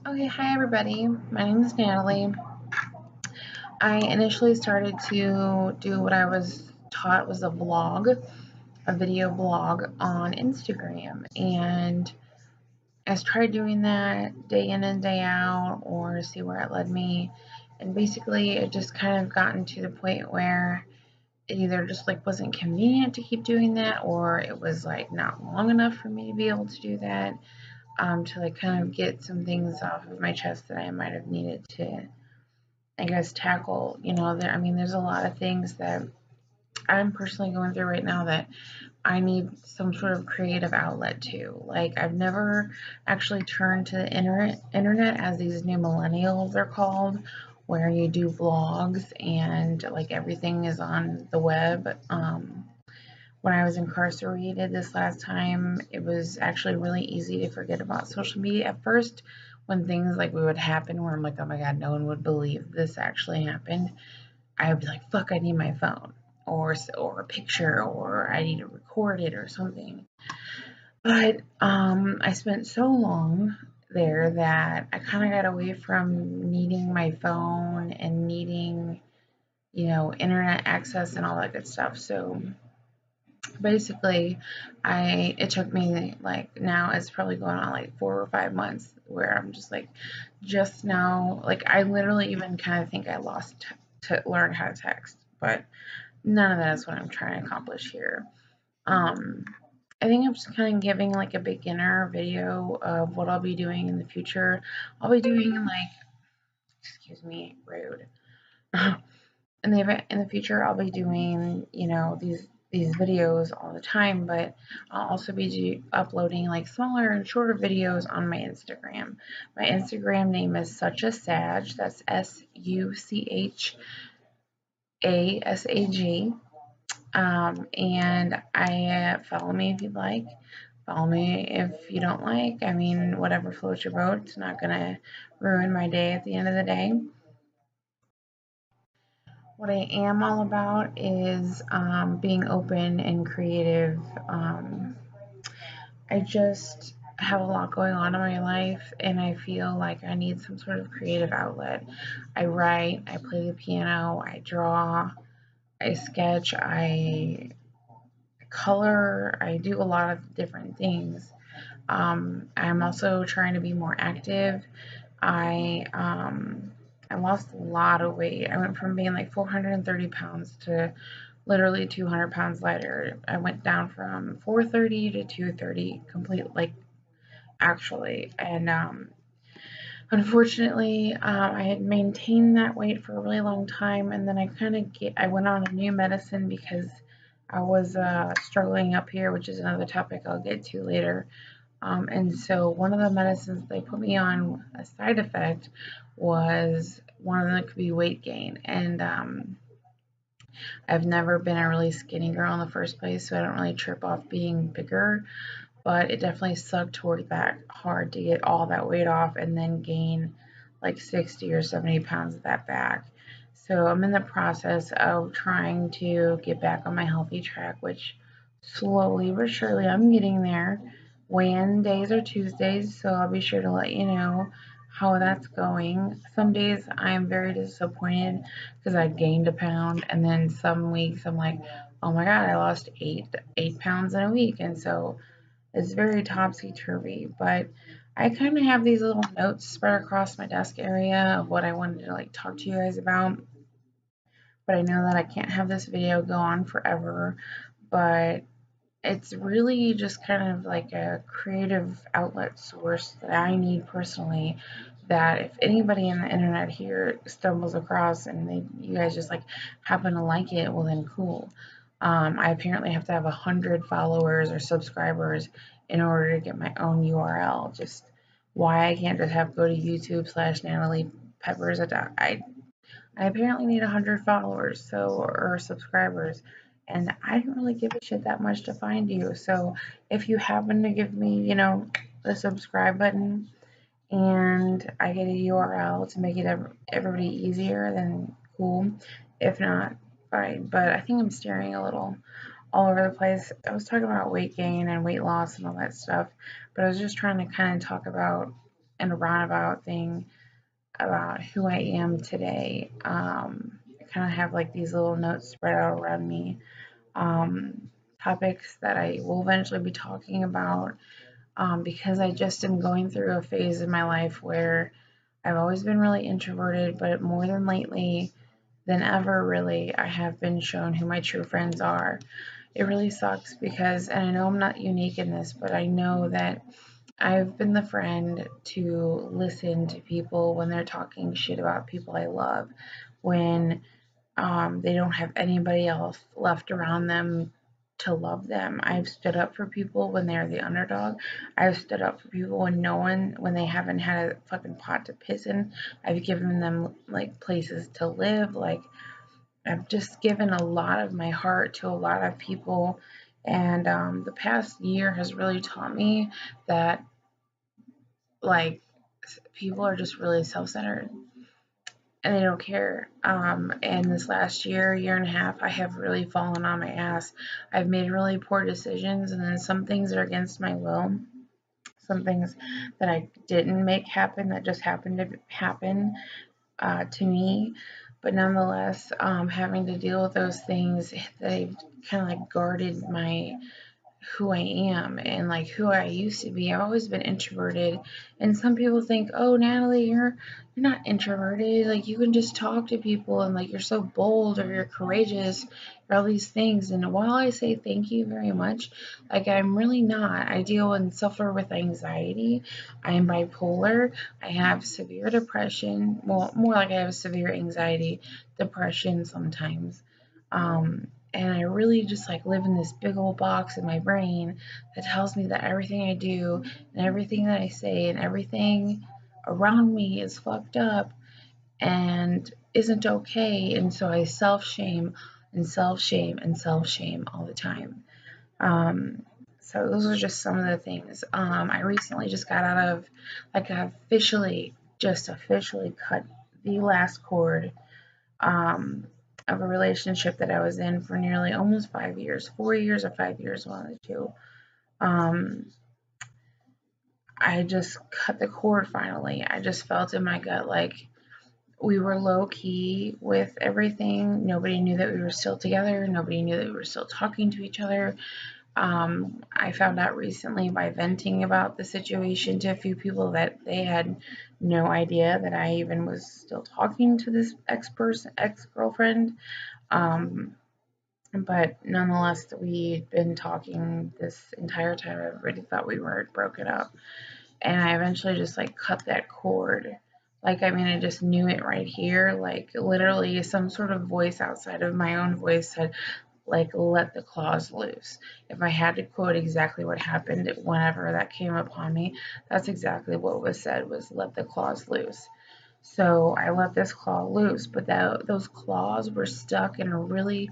Okay, hi everybody. My name is Natalie. I initially started to do what I was taught was a video blog on Instagram. And I tried doing that day in and day out or see where it led me. And basically, it just kind of gotten to the point where it either just like wasn't convenient to keep doing that or it was like not long enough for me to be able to do that. To like kind of get some things off of my chest that I might have needed to, I guess, tackle. There's a lot of things that I'm personally going through right now that I need some sort of creative outlet to. Like, I've never actually turned to the internet as these new millennials are called, where you do vlogs and like everything is on the web. When I was incarcerated this last time, it was actually really easy to forget about social media at first when things like would happen where I'm like, oh my God, no one would believe this actually happened. I would be like, fuck, I need my phone or a picture or I need to record it or something. But I spent so long there that I kind of got away from needing my phone and needing, internet access and all that good stuff. So basically it took me like now it's probably going on like 4 or 5 months where I'm just like just now like I literally even kind of think I lost to learn how to text, but none of that is what I'm trying to accomplish here. um I think I'm just kind of giving like a beginner video of what I'll be doing in the future. I'll be doing like, excuse me, rude. In the future I'll be doing, these videos all the time, but I'll also be uploading like smaller and shorter videos on my Instagram. My Instagram name is Such a Sag. That's SUCHASAG. And I follow me if you'd like. Follow me if you don't like. I mean, whatever floats your boat. It's not gonna ruin my day at the end of the day. What I am all about is being open and creative. I just have a lot going on in my life, and I feel like I need some sort of creative outlet. I write, I play the piano, I draw, I sketch, I color, I do a lot of different things. I'm also trying to be more active. I I lost a lot of weight. I went from being like 430 pounds to literally 200 pounds lighter. I went down from 430 to 230 complete, like, actually. And unfortunately, I had maintained that weight for a really long time, and then I went on a new medicine because I was struggling up here, which is another topic I'll get to later. And so one of the medicines they put me on, a side effect, was one of them that could be weight gain. And I've never been a really skinny girl in the first place, so I don't really trip off being bigger. But it definitely sucked to work that hard to get all that weight off and then gain like 60 or 70 pounds of that back. So I'm in the process of trying to get back on my healthy track, which slowly but surely I'm getting there. Weigh-in days are Tuesdays, so I'll be sure to let you know how that's going. Some days I am very disappointed because I gained a pound, and then some weeks I'm like, oh my god, I lost eight pounds in a week, and so it's very topsy turvy. But I kind of have these little notes spread across my desk area of what I wanted to like talk to you guys about. But I know that I can't have this video go on forever. But it's really just kind of like a creative outlet source that I need personally. That if anybody in the internet here stumbles across and you guys just like happen to like it, well then cool. I apparently have to have 100 followers or subscribers in order to get my own URL. Just why I can't just go to YouTube/Natalie Peppers. I apparently need 100 followers, or subscribers, and I didn't really give a shit that much to find you. So if you happen to give me, the subscribe button and I get a URL to make it everybody easier, then cool. If not, fine. But I think I'm steering a little all over the place. I was talking about weight gain and weight loss and all that stuff, but I was just trying to kind of talk about in a roundabout thing about who I am today. I kind of have like these little notes spread out around me, um, topics that I will eventually be talking about, because I just am going through a phase in my life where I've always been really introverted, but more than lately than ever, really, I have been shown who my true friends are. It really sucks because, and I know I'm not unique in this, but I know that I've been the friend to listen to people when they're talking shit about people I love, when they don't have anybody else left around them to love them. I've stood up for people when they're the underdog. I've stood up for people when they haven't had a fucking pot to piss in. I've given them like places to live. Like, I've just given a lot of my heart to a lot of people. And the past year has really taught me that, like, people are just really self centered and they don't care. And this last year and a half, I have really fallen on my ass. I've made really poor decisions, and then some things are against my will. Some things that I didn't make happen that just happened to happen to me. But nonetheless, having to deal with those things, they've kind of like guarded my who I am and like who I used to be. I've always been introverted, and some people think, "Oh, Natalie, you're not introverted. Like you can just talk to people and like you're so bold or you're courageous or all these things." And while I say thank you very much, like I'm really not. I deal and suffer with anxiety. I am bipolar. I have severe depression. Well, more like I have severe anxiety, depression sometimes. And I really just like live in this big old box in my brain that tells me that everything I do and everything that I say and everything around me is fucked up and isn't okay. And so I self shame and self shame and self shame all the time. Um, so those are just some of the things. I recently just got out of, like, I officially cut the last cord, um, of a relationship that I was in for nearly almost 5 years, 4 years or 5 years, one of the two. Um, I just cut the cord finally. I just felt in my gut like we were low key with everything. Nobody knew that we were still together. Nobody knew that we were still talking to each other. I found out recently by venting about the situation to a few people that they had no idea that I even was still talking to this ex girlfriend. Um, but nonetheless, we'd been talking this entire time. Everybody thought we were broken up. And I eventually just like cut that cord. Like, I mean, I just knew it right here. Like, literally, some sort of voice outside of my own voice said, like, let the claws loose. If I had to quote exactly what happened whenever that came upon me, that's exactly what was said, was let the claws loose. So I let this claw loose, but those claws were stuck in a really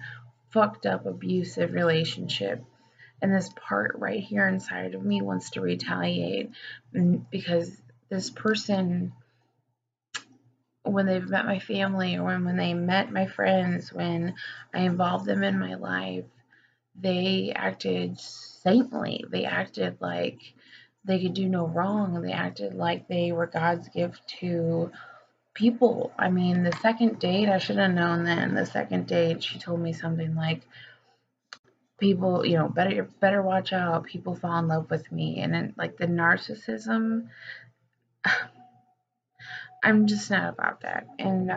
fucked up abusive relationship. And this part right here inside of me wants to retaliate, because this person, when they've met my family or when they met my friends, when I involved them in my life, they acted saintly. They acted like they could do no wrong. They acted like they were God's gift to people. I mean, the second date, I should have known then. The second date, she told me something like, people, better watch out. People fall in love with me. And then, like, the narcissism, I'm just not about that. And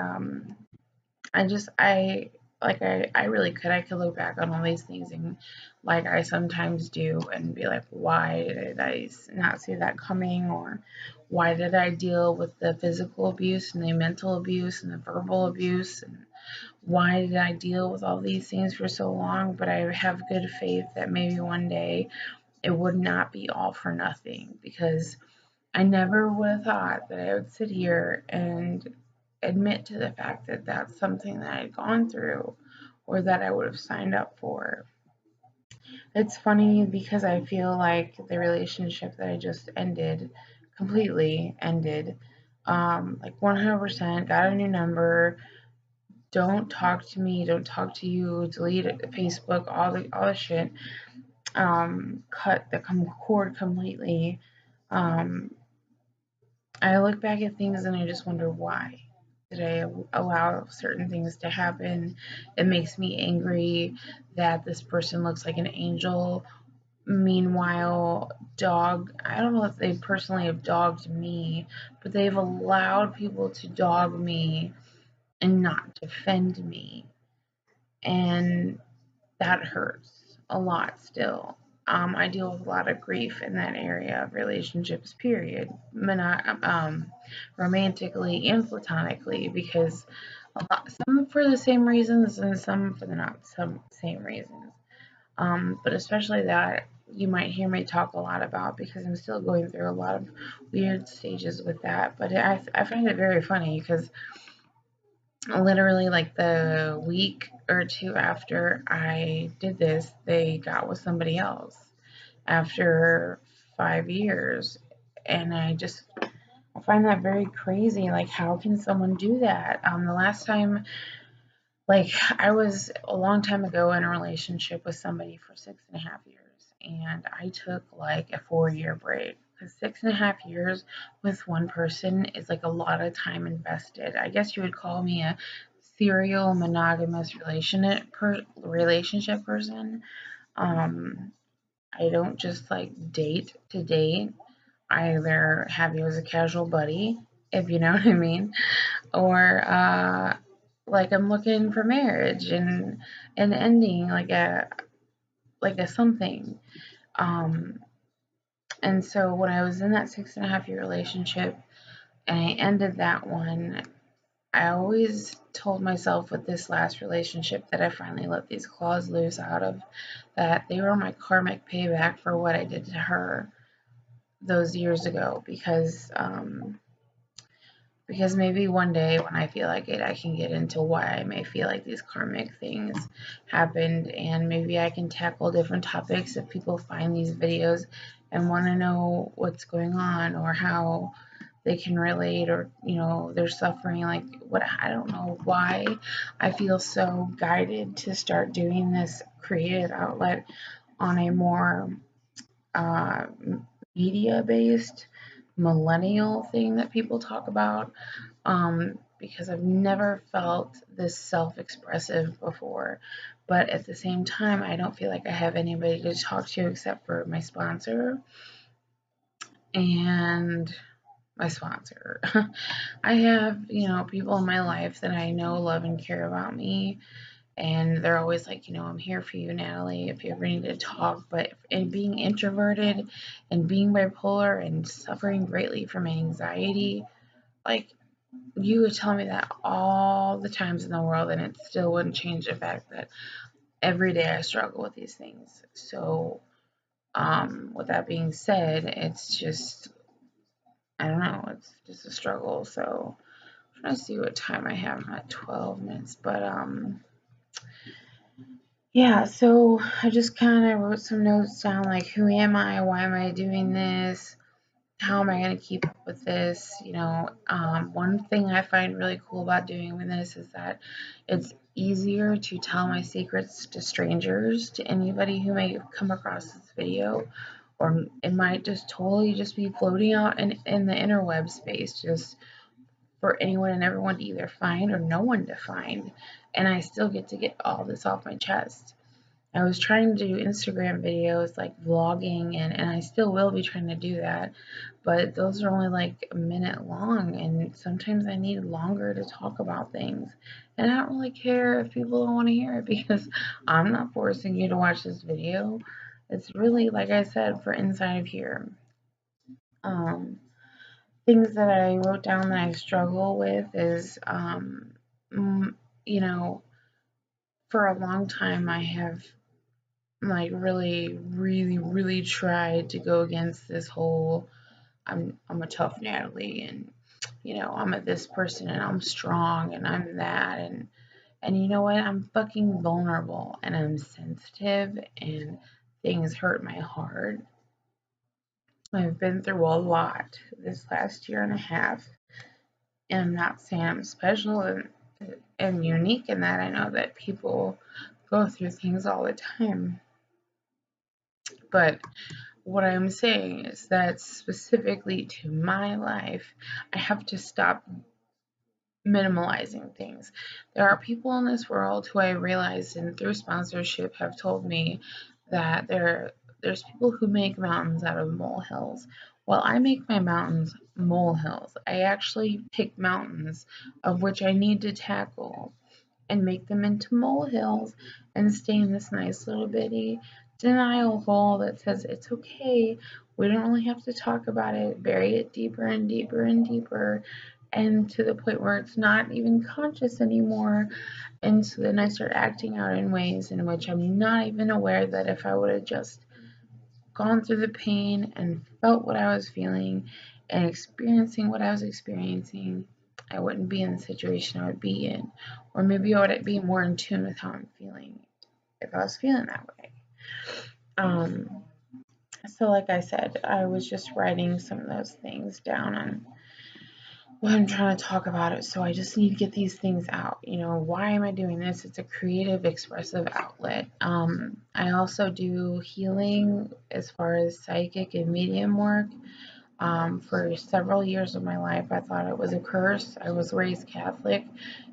I just I really could. I could look back on all these things and, like I sometimes do, and be like, why did I not see that coming? Or why did I deal with the physical abuse and the mental abuse and the verbal abuse? And why did I deal with all these things for so long? But I have good faith that maybe one day it would not be all for nothing, because I never would have thought that I would sit here and admit to the fact that that's something that I'd gone through or that I would have signed up for. It's funny because I feel like the relationship that I just ended, completely ended, like 100%, got a new number, don't talk to me, don't talk to you, delete Facebook, all the shit, cut the cord completely. Um, I look back at things and I just wonder why. Did I allow certain things to happen? It makes me angry that this person looks like an angel. Meanwhile, I don't know if they personally have dogged me, but they've allowed people to dog me and not defend me. And that hurts a lot still. I deal with a lot of grief in that area of relationships, period. Romantically and platonically, because some for the same reasons and some for the not some same reasons. But especially that you might hear me talk a lot about because I'm still going through a lot of weird stages with that. But I find it very funny because literally like the week or two after I did this, they got with somebody else after 5 years. And I find that very crazy. Like, how can someone do that? The last time, like, I was a long time ago in a relationship with somebody for 6.5 years, and I took like a 4 year break. Because 6.5 years with one person is like a lot of time invested. I guess you would call me a serial monogamous relationship person. Um, I don't just like date to date. I either have you as a casual buddy, if you know what I mean, or like I'm looking for marriage and ending like a something. Um, and so when I was in that 6.5 year relationship and I ended that one, I always told myself with this last relationship that I finally let these claws loose out of, that they were my karmic payback for what I did to her those years ago, because maybe one day when I feel like it, I can get into why I may feel like these karmic things happened, and maybe I can tackle different topics if people find these videos and want to know what's going on or how they can relate, or they're suffering. Like, what, I don't know why I feel so guided to start doing this creative outlet on a more uh, media based millennial thing that people talk about, because I've never felt this self expressive before. But at the same time, I don't feel like I have anybody to talk to except for my sponsor and my sponsor. I have, people in my life that I know love and care about me, and they're always like, I'm here for you, Natalie, if you ever need to talk. But in being introverted and being bipolar and suffering greatly from anxiety, like, you would tell me that all the times in the world, and it still wouldn't change the fact that every day I struggle with these things. So, with that being said, it's just, I don't know, it's just a struggle. So, I'm trying to see what time I have. I'm at 12 minutes, but, yeah, so I just kind of wrote some notes down, like, who am I? Why am I doing this? How am I going to keep up with this? One thing I find really cool about doing this is that it's easier to tell my secrets to strangers, to anybody who may come across this video, or it might just totally just be floating out in the interweb space, just for anyone and everyone to either find or no one to find. And I still get to get all this off my chest. I was trying to do Instagram videos like vlogging, and I still will be trying to do that, but those are only like a minute long, and sometimes I need longer to talk about things. And I don't really care if people don't want to hear it because I'm not forcing you to watch this video. It's really, like I said, for inside of here. Um, Things that I wrote down that I struggle with is, mm, you know, for a long time I have like really, really, really tried to go against this whole I'm a tough Natalie, and I'm a this person and I'm strong and I'm that, and you know what, I'm fucking vulnerable and I'm sensitive and things hurt my heart. I've been through a lot this last year and a half, and I'm not saying I'm special and unique in that. I know that people go through things all the time, but what I'm saying is that specifically to my life, I have to stop minimalizing things. There are people in this world who I realized and through sponsorship have told me that there's people who make mountains out of molehills. Well, I make my mountains molehills. I actually pick mountains of which I need to tackle and make them into molehills and stay in this nice little bitty denial hole that says it's okay. We don't really have to talk about it, bury it deeper and deeper and deeper, and to the point where it's not even conscious anymore. And so then I start acting out in ways in which I'm not even aware that if I would have just gone through the pain and felt what I was feeling and experiencing what I was experiencing, I wouldn't be in the situation I would be in. Or maybe I would be more in tune with how I'm feeling if I was feeling that way. Um, so, like I said, I was just writing some of those things down on what I'm trying to talk about it. So I just need to get these things out. Why am I doing this? It's a creative, expressive outlet. I also do healing as far as psychic and medium work. For several years of my life, I thought it was a curse. I was raised Catholic,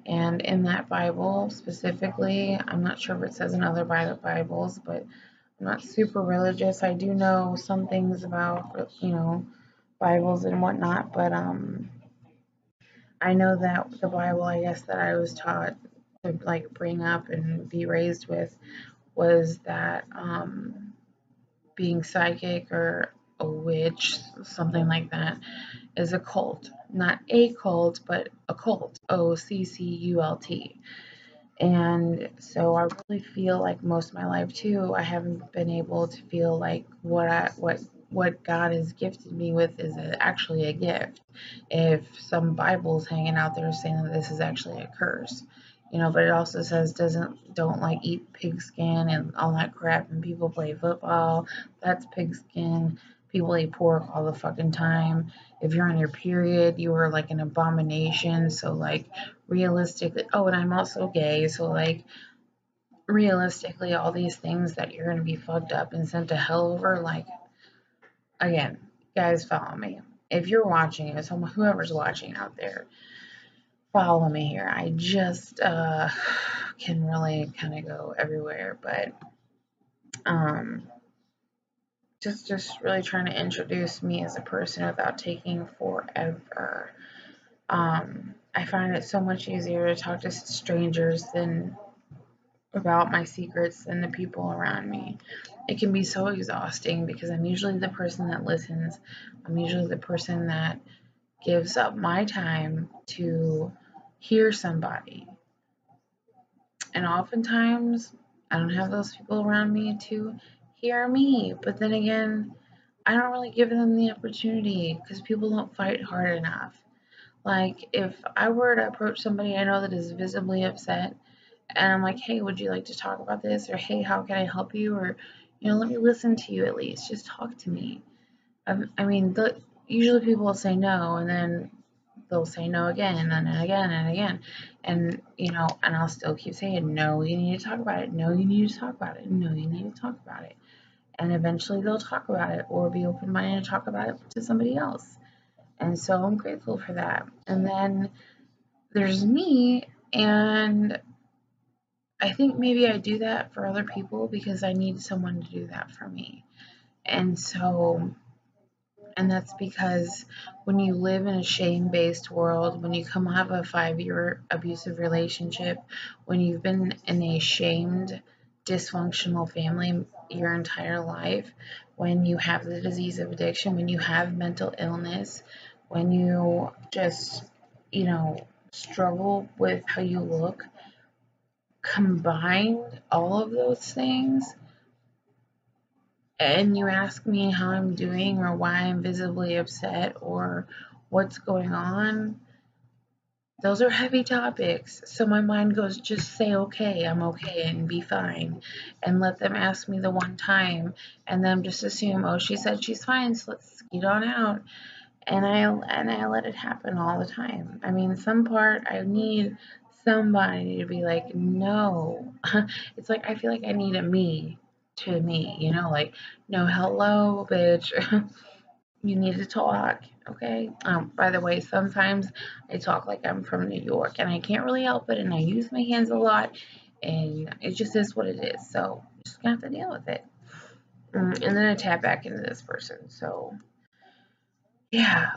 and in that Bible specifically, I'm not sure if it says in other Bibles, but I'm not super religious. I do know some things about, Bibles and whatnot, but I know that the Bible, I guess, that I was taught to like bring up and be raised with was that being psychic or a witch, something like that, is a cult. Not a cult, but a cult. OCCULT. And so I really feel like most of my life too, I haven't been able to feel like what God has gifted me with is actually a gift. If some Bible's hanging out there saying that this is actually a curse, but it also says don't like eat pigskin and all that crap, and people play football, that's pigskin. People eat pork all the fucking time. If you're on your period, you are like an abomination. So like realistically, oh, and I'm also gay, so like realistically, all these things that you're gonna be fucked up and sent to hell over, like again, guys, follow me. If you're watching it, someone whoever's watching out there, follow me here. I just can really kind of go everywhere, but um just really trying to introduce me as a person without taking forever. I find it so much easier to talk to strangers than about my secrets than the people around me. It can be so exhausting because I'm usually the person that listens. I'm usually the person that gives up my time to hear somebody. And oftentimes, I don't have those people around me to hear me. But then again, I don't really give them the opportunity because people don't fight hard enough. Like, if I were to approach somebody I know that is visibly upset, and I'm like, hey, would you like to talk about this? Or hey, how can I help you? Or, let me listen to you at least. Just talk to me. I mean, usually people will say no, and then they'll say no again and again and again. And, and I'll still keep saying, no, you need to talk about it. No, you need to talk about it. No, you need to talk about it. And eventually they'll talk about it or be open minded to talk about it to somebody else. And so I'm grateful for that. And then there's me, and I think maybe I do that for other people because I need someone to do that for me. And so, and that's because when you live in a shame based world, when you come out of a 5-year abusive relationship, when you've been in a shamed, dysfunctional family your entire life, when you have the disease of addiction, when you have mental illness, when you just, struggle with how you look, combined all of those things, and you ask me how I'm doing or why I'm visibly upset or what's going on, those are heavy topics. So my mind goes, just say, okay, I'm okay, and be fine. And let them ask me the one time, and then just assume, oh, she said she's fine, so let's get on out. And I let it happen all the time. I mean, some part I need somebody to be like, no. It's like I feel like I need a me to me, you know, like, no, hello, bitch. You need to talk, okay? By the way, sometimes I talk like I'm from New York and I can't really help it, and I use my hands a lot, and it just is what it is. So, just gonna have to deal with it. And then I tap back into this person. So, yeah,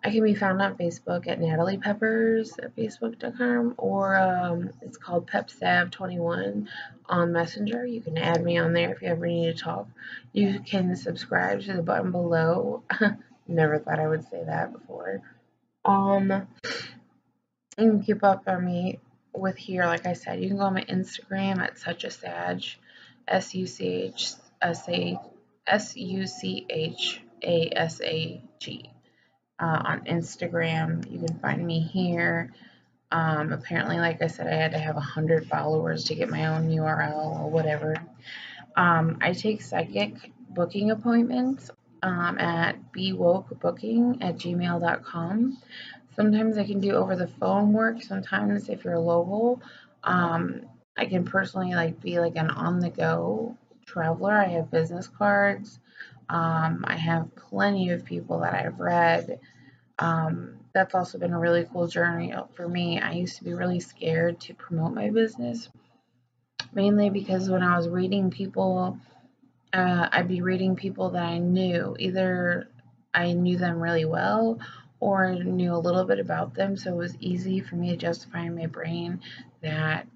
I can be found on Facebook at Natalie Peppers at facebook.com, or it's called PepStab21 on Messenger. You can add me on there if you ever need to talk. You can subscribe to the button below. Never thought I would say that before. You can keep up on me with here, like I said. You can go on my Instagram at suchasag, SUCHASAG. On Instagram. You can find me here. Apparently, like I said, I had to have 100 followers to get my own URL or whatever. I take psychic booking appointments at bewokebooking@gmail.com. Sometimes I can do over the phone work. Sometimes, if you're local, I can personally be like an on the go traveler. I have business cards. I have plenty of people that I've read. That's also been a really cool journey for me. I used to be really scared to promote my business, mainly because when I was reading people, I'd be reading people that I knew. Either I knew them really well or knew a little bit about them, so it was easy for me to justify in my brain that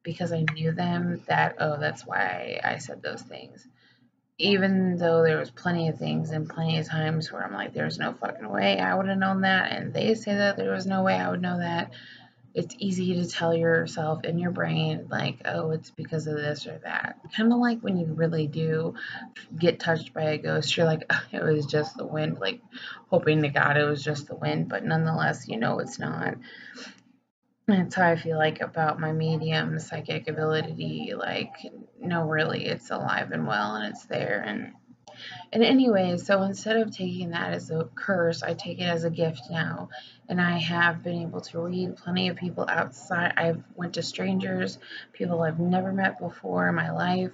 because I knew them, that, oh, that's why I said those things. Even though there was plenty of things and plenty of times where I'm like, there's no fucking way I would have known that, and they say that there was no way I would know that. It's easy to tell yourself in your brain, like, oh, it's because of this or that. Kind of like when you really do get touched by a ghost, you're like, oh, it was just the wind, like hoping to God it was just the wind, but nonetheless, you know it's not. That's how I feel like about my medium psychic ability. Like, no, really, it's alive and well, and it's there, and anyway, so instead of taking that as a curse, I take it as a gift now. And I have been able to read plenty of people outside. I've went to strangers, people I've never met before in my life,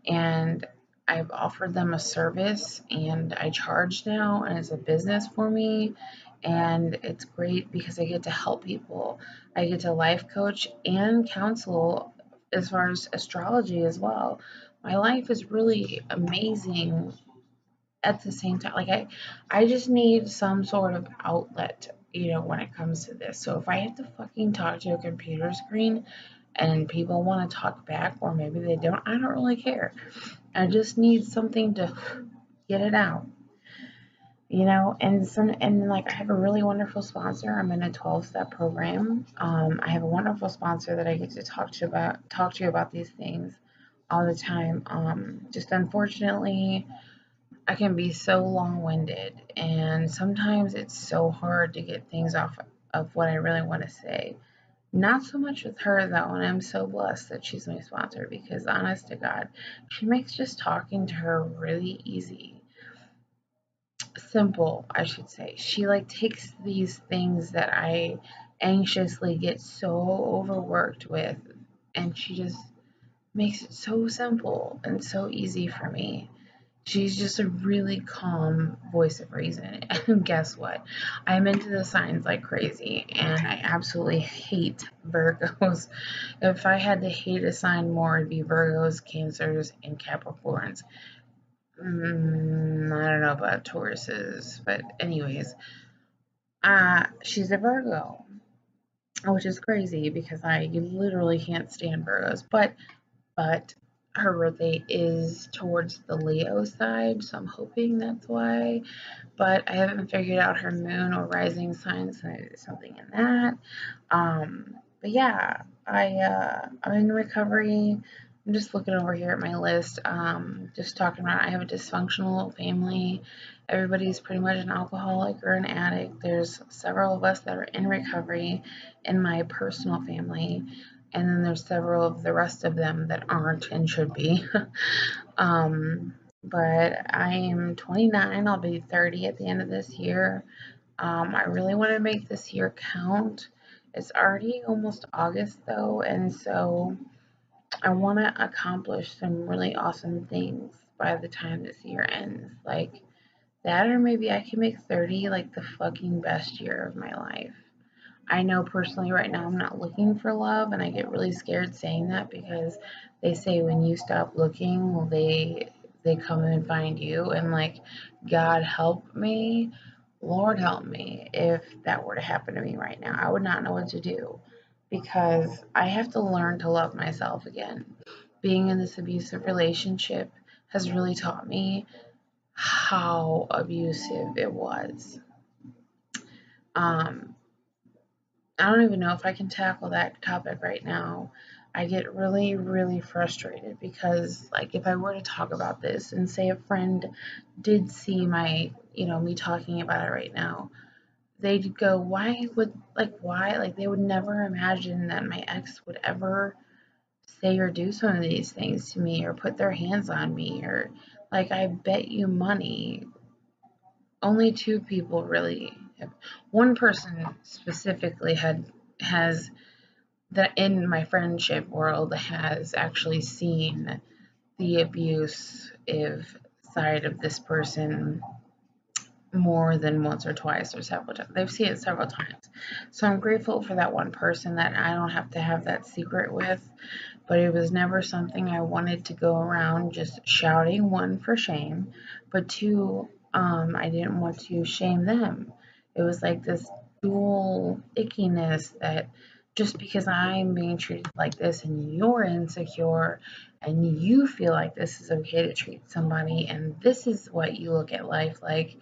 and I've offered them a service, and I charge now, and it's a business for me. And it's great because I get to help people. I get to life coach and counsel as far as astrology as well. My life is really amazing at the same time. Like I just need some sort of outlet, when it comes to this. So if I have to fucking talk to a computer screen and people want to talk back, or maybe they don't, I don't really care. I just need something to get it out. And like I have a really wonderful sponsor. I'm in a 12-step program. I have a wonderful sponsor that I get to talk to you about these things all the time. Just unfortunately, I can be so long-winded, and sometimes it's so hard to get things off of what I really want to say. Not so much with her though, and I'm so blessed that she's my sponsor, because honest to God, she makes just talking to her really easy. Simple, I should say. She takes these things that I anxiously get so overworked with, and she just makes it so simple and so easy for me. She's just a really calm voice of reason. And guess what? I'm into the signs like crazy, and I absolutely hate Virgos. If I had to hate a sign more, it'd be Virgos, Cancers, and Capricorns. I don't know about Tauruses, but anyways, she's a Virgo, which is crazy because I literally can't stand Virgos. But her birthday is towards the Leo side, so I'm hoping that's why. But I haven't figured out her moon or rising sign, so there's something in that. But yeah, I'm in recovery. I'm just looking over here at my list. Just talking about I have a dysfunctional family. Everybody's pretty much an alcoholic or an addict. There's several of us that are in recovery in my personal family, and then there's several of the rest of them that aren't and should be. But I am 29. I'll be 30 at the end of this year. I really want to make this year count. It's already almost August though, and so I want to accomplish some really awesome things by the time this year ends. Like that, or maybe I can make 30 like the fucking best year of my life. I know personally right now I'm not looking for love, and I get really scared saying that because they say when you stop looking, well, they come and find you, and like God help me, Lord help me if that were to happen to me right now. I would not know what to do because I have to learn to love myself again. Being in this abusive relationship has really taught me how abusive it was. Um, I don't even know if I can tackle that topic right now. I get really, really frustrated because, like, if I were to talk about this and say a friend did see my, me talking about it right now, they'd go, why? Like, they would never imagine that my ex would ever say or do some of these things to me or put their hands on me or, like, I bet you money only two people really have, one person specifically has that in my friendship world has actually seen the abusive side of this person more than once or twice or several times. They've seen it several times. So I'm grateful for that one person that I don't have to have that secret with, but it was never something I wanted to go around just shouting, one, for shame, but two, I didn't want to shame them. It was like this dual ickiness that just because I'm being treated like this and you're insecure and you feel like this is okay to treat somebody and this is what you look at life like,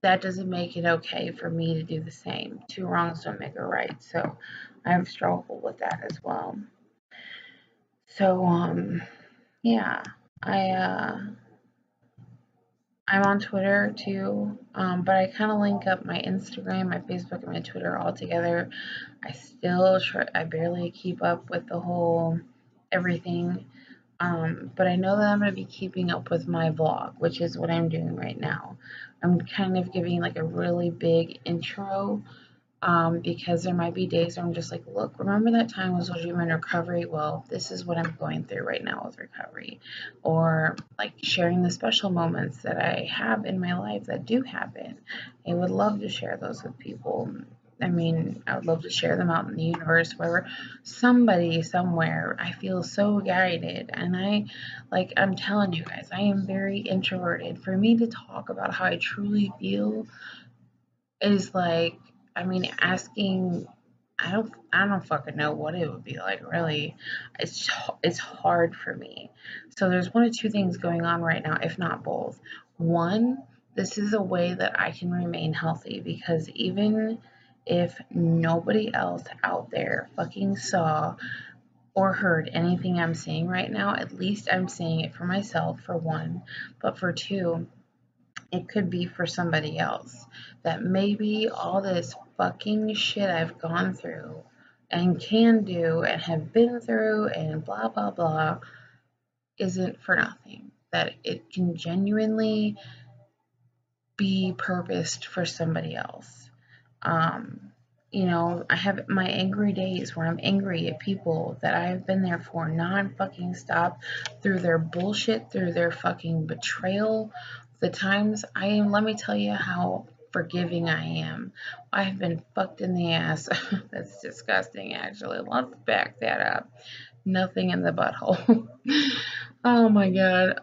that doesn't make it okay for me to do the same. Two wrongs don't make a right. So I've struggled with that as well. So yeah, I I'm on Twitter too, but I kind of link up my Instagram, my Facebook, and my Twitter all together. I barely keep up with the whole everything, but I know that I'm going to be keeping up with my vlog, which is what I'm doing right now. I'm kind of giving like a really big intro because there might be days where I'm just like, look, remember that time I was told you I'm in recovery? Well, this is what I'm going through right now with recovery. Or like sharing the special moments that I have in my life that do happen. I would love to share those with people. I mean, I would love to share them out in the universe, wherever somebody somewhere. I feel so guided, and I'm telling you guys, I am very introverted. For me to talk about how I truly feel is like, I mean, asking. I don't fucking know what it would be like. Really, it's hard for me. So there's one of two things going on right now, if not both. One, this is a way that I can remain healthy because even if nobody else out there fucking saw or heard anything I'm saying right now, at least I'm saying it for myself, for one. But for two, it could be for somebody else. That maybe all this fucking shit I've gone through and can do and have been through and blah, blah, blah isn't for nothing. That it can genuinely be purposed for somebody else. Um, I have my angry days where I'm angry at people that I've been there for non fucking stop through their bullshit, through their fucking betrayal. The times I am, let me tell you how forgiving I am. I've been fucked in the ass. That's disgusting, actually. Let's back that up. Nothing in the butthole. Oh my god.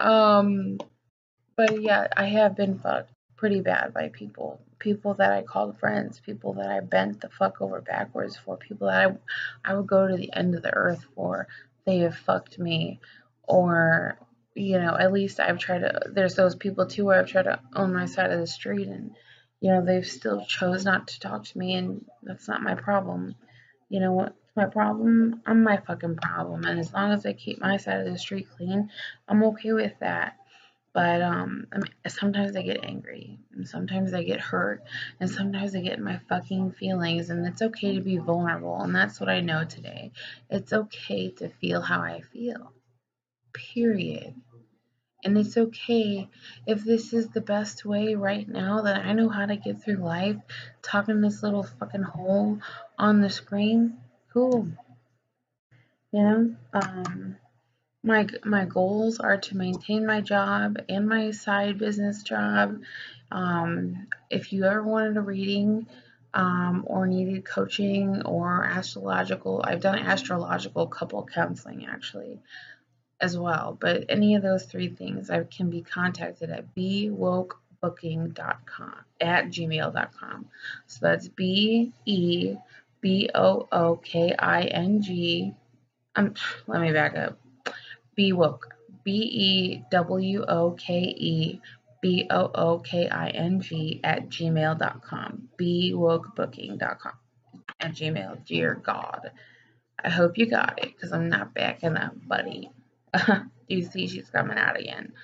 But yeah, I have been fucked pretty bad by people. People that I called friends, people that I bent the fuck over backwards for, people that I would go to the end of the earth for. They have fucked me. Or, at least I've tried to, there's those people too where I've tried to own my side of the street and, they've still chose not to talk to me and that's not my problem. You know what's my problem? I'm my fucking problem. And as long as I keep my side of the street clean, I'm okay with that. But I mean, sometimes I get angry, and sometimes I get hurt, and sometimes I get in my fucking feelings, and it's okay to be vulnerable, and that's what I know today. It's okay to feel how I feel. Period. And it's okay if this is the best way right now that I know how to get through life, talking this little fucking hole on the screen. Cool. You know, my goals are to maintain my job and my side business job. If you ever wanted a reading, or needed coaching or astrological, I've done astrological couple counseling actually as well. But any of those three things, I can be contacted at bewokebooking.com at gmail.com. So that's BEBOOKING. Let me back up. Bewoke. BEWOKEBOOKING at gmail.com. Bewokebooking.com at gmail. Dear God. I hope you got it because I'm not backing up, buddy. You see, she's coming out again.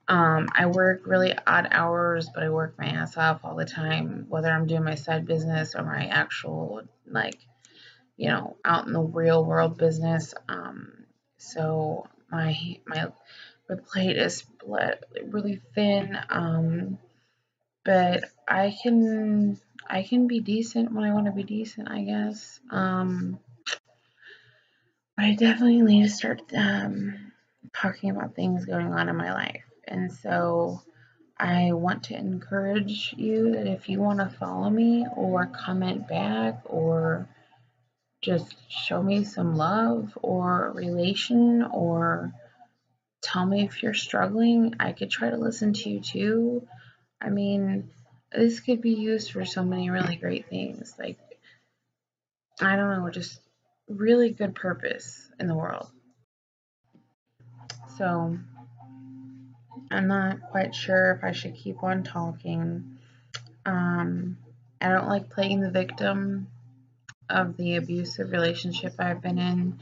I work really odd hours, but I work my ass off all the time, whether I'm doing my side business or my actual, like, out in the real world business. So my plate is split really thin. But I can be decent when I want to be decent, I guess. But I definitely need to start talking about things going on in my life. And so I want to encourage you that if you want to follow me or comment back or just show me some love or relation or tell me if you're struggling, I could try to listen to you too. I mean, this could be used for so many really great things. Like, I don't know, just really good purpose in the world. So, I'm not quite sure if I should keep on talking. Um, I don't like playing the victim of the abusive relationship I've been in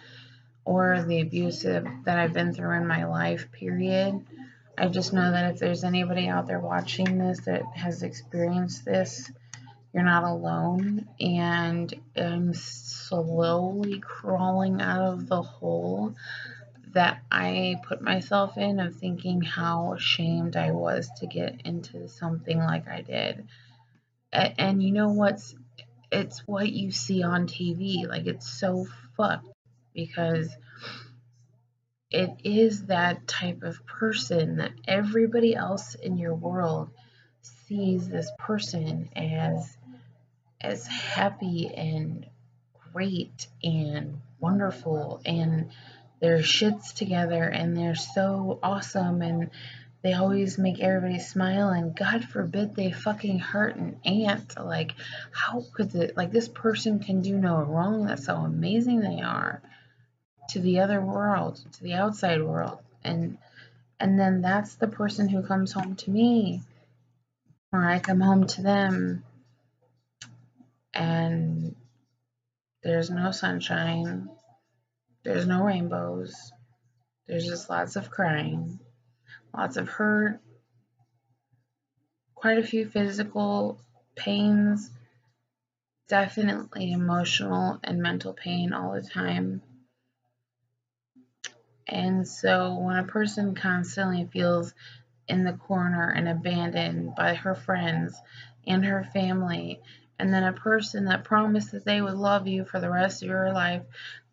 or the abusive that I've been through in my life, period. I just know that if there's anybody out there watching this that has experienced this, you're not alone. And I'm slowly crawling out of the hole that I put myself in of thinking how ashamed I was to get into something like I did. And you know what's it's what you see on TV. Like, it's so fucked because it is that type of person that everybody else in your world sees this person as happy and great and wonderful, and their shits together, and they're so awesome, and they always make everybody smile, and God forbid they fucking hurt an ant. Like, how could it, like, this person can do no wrong? That's how amazing they are to the other world, to the outside world. And then that's the person who comes home to me, or I come home to them, and there's no sunshine, there's no rainbows, there's just lots of crying, lots of hurt, quite a few physical pains, definitely emotional and mental pain all the time. And so when a person constantly feels in the corner and abandoned by her friends and her family, and then a person that promised that they would love you for the rest of your life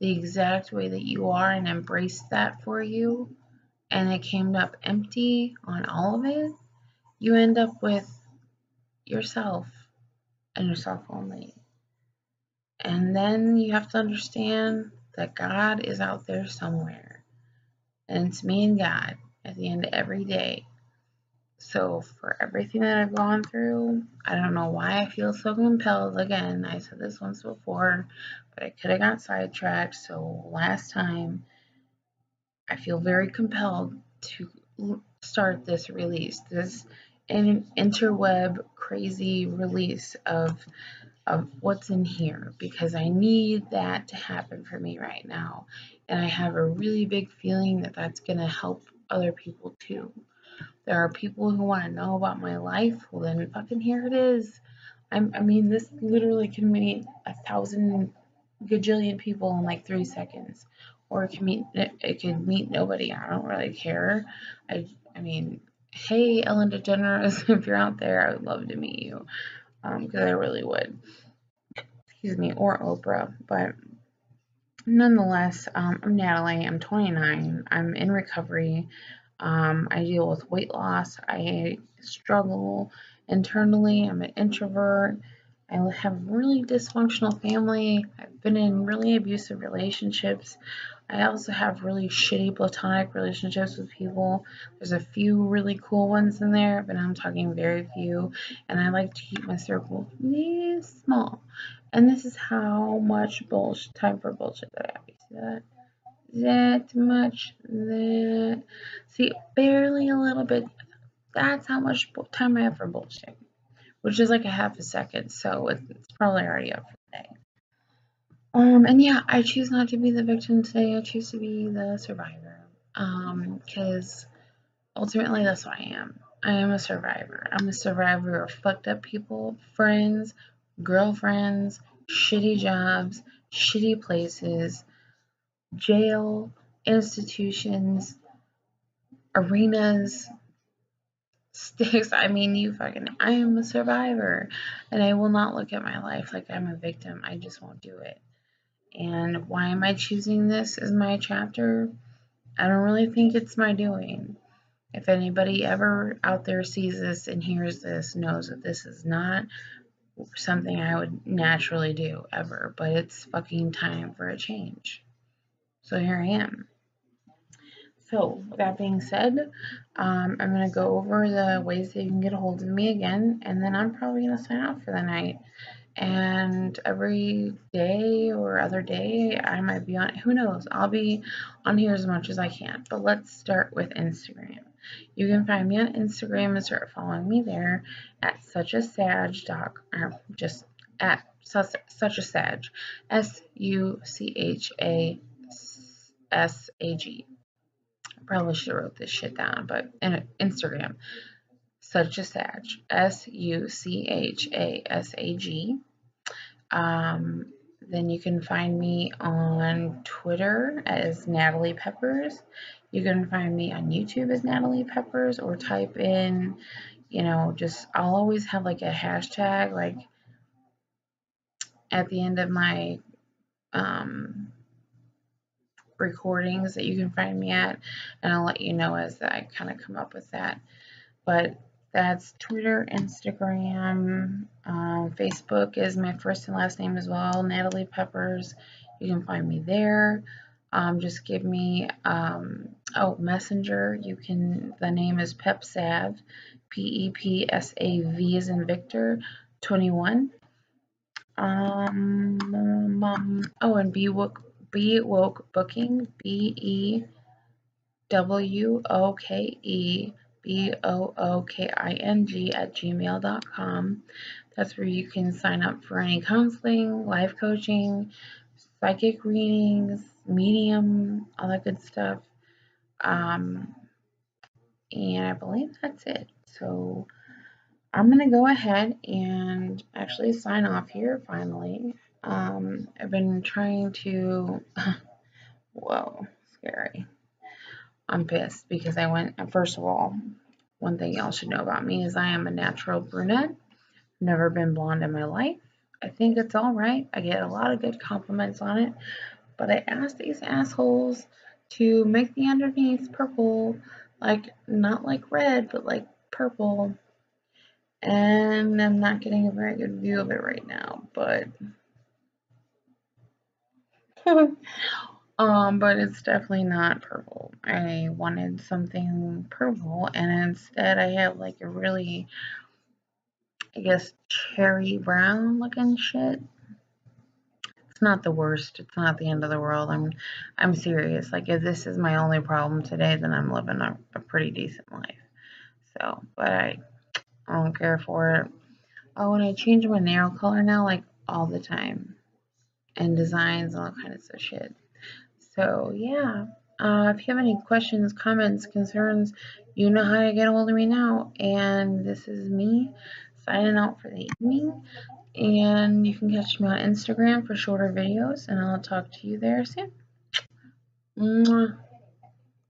the exact way that you are and embrace that for you, and it came up empty on all of it, you end up with yourself and yourself only. And then you have to understand that God is out there somewhere. And it's me and God at the end of every day. So for everything that I've gone through, I don't know why I feel so compelled. Again, I said this once before, but I could have got sidetracked. So last time, I feel very compelled to start this release, this interweb crazy release of what's in here, because I need that to happen for me right now. And I have a really big feeling that that's going to help other people too. There are people who want to know about my life. Well, then fucking here it is. I mean, this literally can meet 1,000 gajillion people in like 3 seconds, or it could meet nobody. I don't really care. I mean, hey, Ellen DeGeneres, if you're out there, I would love to meet you, because I really would. Excuse me, or Oprah. But nonetheless, I'm Natalie. I'm 29. I'm in recovery. I deal with weight loss. I struggle internally. I'm an introvert. I have a really dysfunctional family. I've been in really abusive relationships. I also have really shitty platonic relationships with people. There's a few really cool ones in there, but I'm talking very few. And I like to keep my circle this small. And this is how much bullshit, time for bullshit that I have. You see that? That much, that. See, barely a little bit. That's how much time I have for bullshit, which is like a half a second. So it's probably already up for the day. And yeah, I choose not to be the victim today. I choose to be the survivor. Because ultimately that's what I am. I am a survivor. I'm a survivor of fucked up people, friends, girlfriends, shitty jobs, shitty places, jail, institutions, arenas, sticks. I mean, I am a survivor. And I will not look at my life like I'm a victim. I just won't do it. And why am I choosing this as my chapter? I don't really think it's my doing. If anybody ever out there sees this and hears this, knows that this is not something I would naturally do ever, but it's fucking time for a change. So here I am. So, with that being said, I'm going to go over the ways that you can get a hold of me again, and then I'm probably going to sign off for the night. And every day or other day, I might be on, who knows, I'll be on here as much as I can. But let's start with Instagram. You can find me on Instagram and start following me there at suchasag. Or just at suchasag, SUCHASAG. Probably should have wrote this shit down, but in Instagram, suchasag, SUCHASAG. Then you can find me on Twitter as Natalie Peppers. You can find me on YouTube as Natalie Peppers, or type in, I'll always have like a hashtag like at the end of my recordings that you can find me at, and I'll let you know as I kind of come up with that. But that's Twitter, Instagram, Facebook is my first and last name as well, Natalie Peppers. You can find me there. Just give me, Messenger. The name is PepSav, PEPSAV as in Victor, 21. And Be Woke Booking, BEWOKEBOOKING That's where you can sign up for any counseling, life coaching, psychic readings, medium, all that good stuff. And I believe that's it. So I'm going to go ahead and actually sign off here finally. I've been trying to, whoa, scary. I'm pissed because first of all, one thing y'all should know about me is I am a natural brunette. Never been blonde in my life. I think it's all right. I get a lot of good compliments on it. But I asked these assholes to make the underneath purple, like not like red, but like purple. And I'm not getting a very good view of it right now, but but it's definitely not purple. I wanted something purple, and instead I have like a really, I guess, cherry brown looking shit. It's not the worst. It's not the end of the world. I'm serious. Like, if this is my only problem today, then I'm living a pretty decent life. So, but I don't care for it. Oh, and I change my nail color now, like, all the time. And designs and all kinds of shit. So, yeah. If you have any questions, comments, concerns, you know how to get a hold of me now. And this is me signing out for the evening. And you can catch me on Instagram for shorter videos, and I'll talk to you there soon. Mwah.